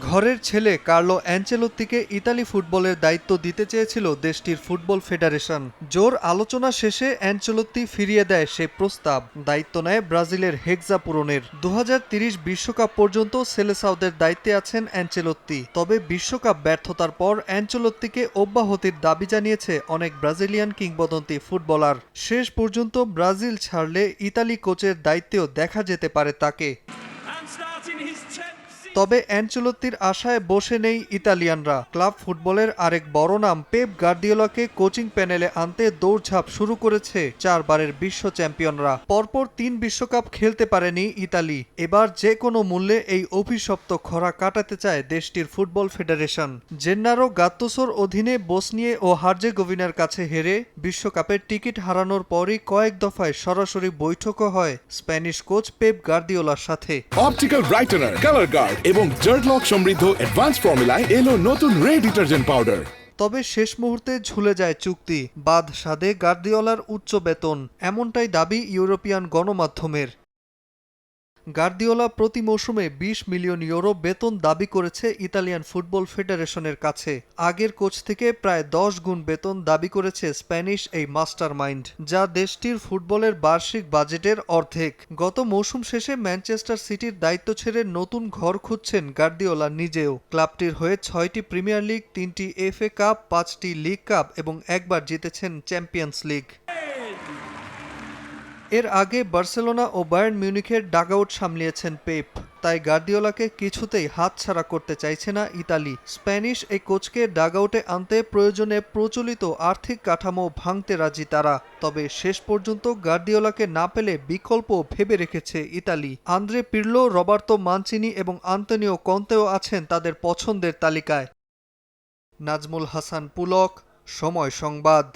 ঘরের ছেলে Carlo অ্যানচেলোত্তিকে Italy ফুটবলের দায়িত্ব দিতে চেয়েছিল দেশটির ফুটবল ফেডারেশন। জোর আলোচনা শেষে অ্যানচেলোত্তি ফিরিয়ে দেয় সে প্রস্তাব। দায়িত্ব নেয় ব্রাজিলের হেক্সা পূরণের। 2030 বিশ্বকাপ পর্যন্ত সেলেসাওদের দায়িত্বে আছেন অ্যানচেলোত্তি। তবে বিশ্বকাপ ব্যর্থতার পর অ্যানচেলোত্তিকে অব্যাহতির দাবি জানিয়েছে অনেক ব্রাজিলিয়ান কিংবদন্তি ফুটবলার। শেষ পর্যন্ত ব্রাজিল ছাড়লে ইতালি কোচের দায়িত্বেও দেখা যেতে পারে তাকে। তবে অ্যানচেলোত্তির আশায় বসে নেই ইতালিয়ানরা। ক্লাব ফুটবলের আরেক বড় নাম পেপ গার্দিওলাকে কোচিং প্যানেলে আনতে দৌড়ঝাঁপ শুরু করেছে চারবারের বিশ্ব চ্যাম্পিয়নরা। পরপর 3 বিশ্বকাপ খেলতে পারেনি ইতালি। এবার যে কোনো মূল্যে এই অভিশপ্ত খরা কাটাতে চায় দেশটির ফুটবল ফেডারেশন। জেন্নারো গাত্তুসোর অধীনে বসনিয়া ও হার্জেগোভিনার কাছে হেরে বিশ্বকাপের টিকিট হারানোর পরই কয়েক দফায় সরাসরি বৈঠকও হয় স্প্যানিশ কোচ পেপ গার্দিওলার সাথে। অপটিক্যাল ব্রাইটেনার, কালার গার্ড এবং জার্ডলক সমৃদ্ধ অ্যাডভান্স ফর্মুলায় এলো নতুন রে ডিটারজেন্ট পাউডার। তবে শেষ মুহূর্তে ঝুলে যায় চুক্তি। বাদ সাধে গার্দিওলার উচ্চ বেতন, এমনটাই দাবি ইউরোপিয়ান গণমাধ্যমের। গার্দিওলা প্রতি মৌসুমে 20 মিলিয়ন ইউরো বেতন দাবি করেছে ইতালিয়ান ফুটবল ফেডারেশনের কাছে। আগের কোচ থেকে প্রায় 10 গুণ বেতন দাবি করেছে স্প্যানিশ এই মাস্টার মাইন্ড, যা দেশটির ফুটবলের বার্ষিক বাজেটের অর্ধেক। গত মৌসুম শেষে ম্যানচেস্টার সিটির দায়িত্ব ছেড়ে নতুন ঘর খুঁজছেন গার্দিওলা নিজেও। ক্লাবটির হয়ে 6টি প্রিমিয়ার লিগ, 3টি এফএ কাপ, 5টি লিগ কাপ এবং একবার জিতেছেন চ্যাম্পিয়ন্স লিগ। এর আগে বার্সেলোনা ও বায়ার্ন মিউনিখের ডাগআউট সামলিয়েছেন পেপ। তাই গার্দিওলাকে কিছুতেই হাতছাড়া করতে চাইছে না ইতালি। স্প্যানিশ এই কোচকে ডাগআউটে আনতে প্রয়োজনে প্রচলিত আর্থিক কাঠামো ভাঙতে রাজি তারা। তবে শেষ পর্যন্ত গার্দিওলাকে না পেলে বিকল্প ভেবে রেখেছে ইতালি। আন্দ্রে পিরলো, রবার্তো মানচিনি এবং আন্তোনিও কন্তেও আছেন তাদের পছন্দের তালিকায়। নাজমুল হাসান পুলক, সময় সংবাদ।